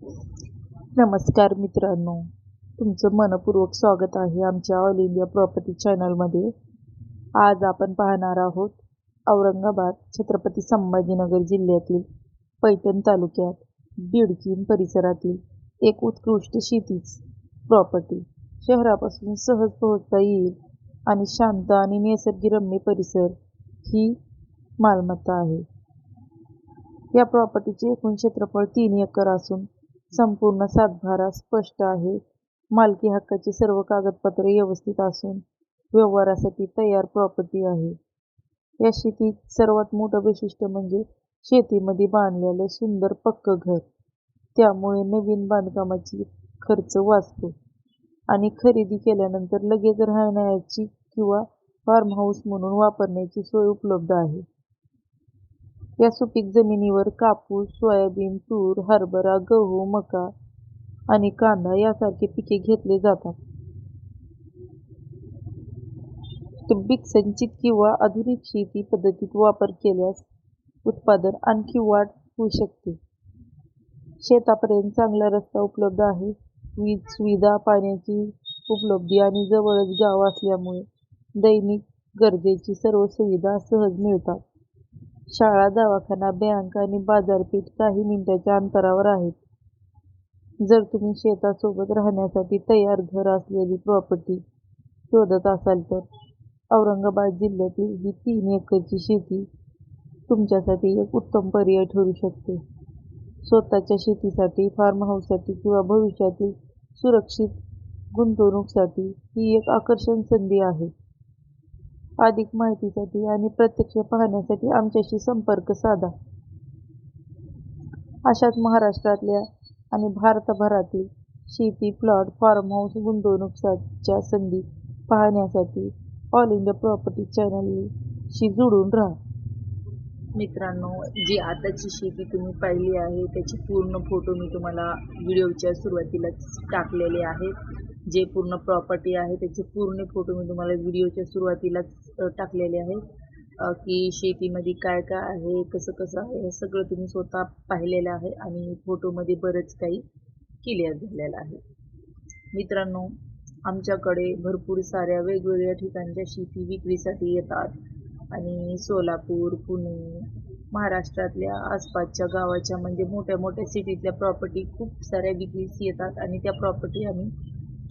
नमस्कार मित्रांनो, तुमचं मनपूर्वक स्वागत आहे आमच्या ऑल इंडिया प्रॉपर्टी चॅनलमध्ये. आज आपण पाहणार आहोत औरंगाबाद छत्रपती संभाजीनगर जिल्ह्यातील पैठण तालुक्यात बिडकीन परिसरातील एक उत्कृष्ट शेतीच प्रॉपर्टी. शहरापासून सहज पोहोचता येईल आणि शांत आणि निसर्गरम्य परिसर ही मालमत्ता आहे. या प्रॉपर्टीचे एकूण क्षेत्रफळ 3 एकर असून संपूर्ण सातबारा स्पष्ट आहे. मालकी हक्काची सर्व कागदपत्रे व्यवस्थित असून व्यवहारासाठी तयार प्रॉपर्टी आहे. या शेतीत सर्वात मोठं वैशिष्ट्य म्हणजे शेतीमध्ये बांधलेलं सुंदर पक्कं घर. त्यामुळे नवीन बांधकामाची खर्च वाचतो आणि खरेदी केल्यानंतर लगेच राहण्याची किंवा फार्म हाऊस म्हणून वापरण्याची सोय उपलब्ध आहे. या सुपीक जमिनीवर कापूस, सोयाबीन, तूर, हरभरा, गहू, मका आणि कांदा यासारखे पिके घेतले जातात. ठिबक सिंचन किंवा आधुनिक शेती पद्धतीत वापर केल्यास उत्पादन आणखी वाढ होऊ शकते. शेतापर्यंत चांगला रस्ता उपलब्ध आहे. वीज सुविधा, पाण्याची उपलब्धी आणि जवळच गाव असल्यामुळे दैनिक गरजेची सर्व सुविधा सहज मिळतात. शाळा, दवाखाना, बँक आणि बाजारपेठ काही मिनिटांच्या अंतरावर आहेत. जर तुम्ही शेतासोबत राहण्यासाठी तयार घर असलेली प्रॉपर्टी शोधत असाल तर औरंगाबाद जिल्ह्यातील ही 3 एकरची शेती तुमच्यासाठी एक उत्तम पर्याय ठरू शकते. स्वतःच्या शेतीसाठी, फार्म हाऊससाठी किंवा भविष्यातील सुरक्षित गुंतवणुकीसाठी ही एक आकर्षक संधी आहे. अधिक माहितीसाठी आणि प्रत्यक्ष पाहण्यासाठी आमच्याशी संपर्क साधा. अशाच महाराष्ट्रातल्या आणि भारतभरातील शेती, प्लॉट, फार्म हाऊस गुंतवणुकीच्या संधी पाहण्यासाठी ऑल इंडिया प्रॉपर्टी चॅनलशी जोडून राहा. मित्रांनो, जी आताची शेती तुम्ही पाहिली आहे त्याची पूर्ण फोटो मी तुम्हाला व्हिडिओच्या सुरुवातीलाच टाकलेले आहेत. जे पूर्ण प्रॉपर्टी आहे त्याचे पूर्ण फोटो मी तुम्हाला व्हिडिओच्या सुरुवातीलाच टाकलेले आहेत. की शेतीमध्ये काय काय आहे, कसं कसं आहे, हे सगळं तुम्ही स्वतः पाहिलेलं आहे आणि फोटोमध्ये बरंच काही क्लिअर झालेलं आहे. मित्रांनो, आमच्याकडे भरपूर साऱ्या वेगवेगळ्या ठिकाणच्या शेती विक्रीसाठी येतात आणि सोलापूर, पुणे, महाराष्ट्रातल्या आसपासच्या गावाच्या म्हणजे मोठ्या मोठ्या सिटीतल्या प्रॉपर्टी खूप साऱ्या विक्रीस येतात आणि त्या प्रॉपर्टी आम्ही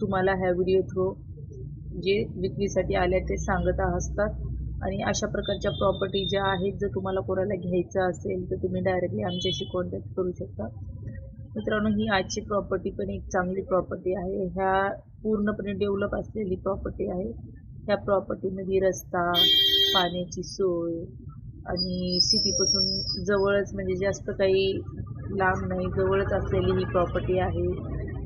तुम्हाला ह्या व्हिडिओ थ्रू जे विक्रीसाठी आल्या ते सांगत असतात. आणि अशा प्रकारच्या प्रॉपर्टी ज्या आहेत, जर तुम्हाला कोणाला घ्यायचं असेल तर तुम्ही डायरेक्टली आमच्याशी कॉन्टॅक्ट करू शकता. मित्रांनो, ही आजची प्रॉपर्टी पण एक चांगली प्रॉपर्टी आहे. ह्या पूर्णपणे डेव्हलप असलेली प्रॉपर्टी आहे. ह्या प्रॉपर्टीमध्ये रस्ता, पाण्याची सोय आणि सिटीपासून जवळच म्हणजे जास्त काही लांब नाही, जवळच असलेली ही प्रॉपर्टी आहे.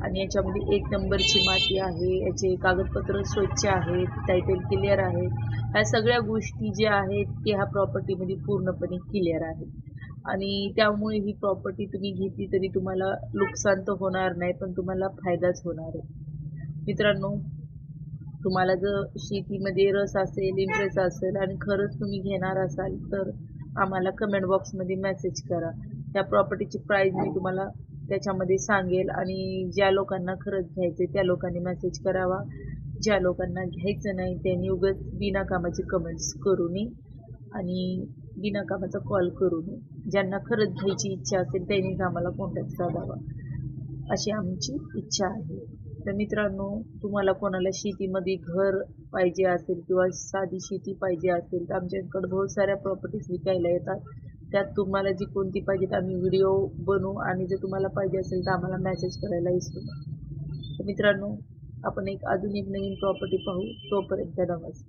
आणि याच्यामध्ये 1 नंबरची माती आहे. याचे कागदपत्र स्वच्छ आहेत, टायटल क्लिअर आहे. ह्या सगळ्या गोष्टी ज्या आहेत की ह्या प्रॉपर्टीमध्ये पूर्णपणे क्लिअर आहे आणि त्यामुळे ही प्रॉपर्टी तुम्ही घेतली तरी तुम्हाला नुकसान तर होणार नाही, पण तुम्हाला फायदाच होणार आहे. मित्रांनो, तुम्हाला जर शेतीमध्ये रस असेल, इंटरेस्ट असेल आणि खरंच तुम्ही घेणार असाल तर आम्हाला कमेंट बॉक्समध्ये मेसेज करा. त्या प्रॉपर्टीची प्राईस मी तुम्हाला त्याच्यामध्ये सांगेल आणि ज्या लोकांना खरंच घ्यायचे त्या लोकांनी मेसेज करावा. ज्या लोकांना घ्यायचं नाही त्यांनी उगाच बिनाकामाचे कमेंट्स करू नये आणि बिनाकामाचा कॉल करू नये. ज्यांना खरंच घ्यायची इच्छा असेल त्यांनीच आम्हाला कॉन्टॅक्ट साधावा अशी आमची इच्छा आहे. तर मित्रांनो, तुम्हाला कोणाला शेतीमध्ये घर पाहिजे असेल किंवा साधी शेती पाहिजे असेल तर आमच्याकडे बहुत साऱ्या प्रॉपर्टीज विकायला येतात. त्यात तुम्हाला जी कोणती पाहिजे आम्ही व्हिडिओ बनवू आणि जर तुम्हाला पाहिजे असेल तर आम्हाला मेसेज करायला विसरू नका. तर मित्रांनो, आपण अजून एक नवीन प्रॉपर्टी पाहू. तोपर्यंत नमस्कार.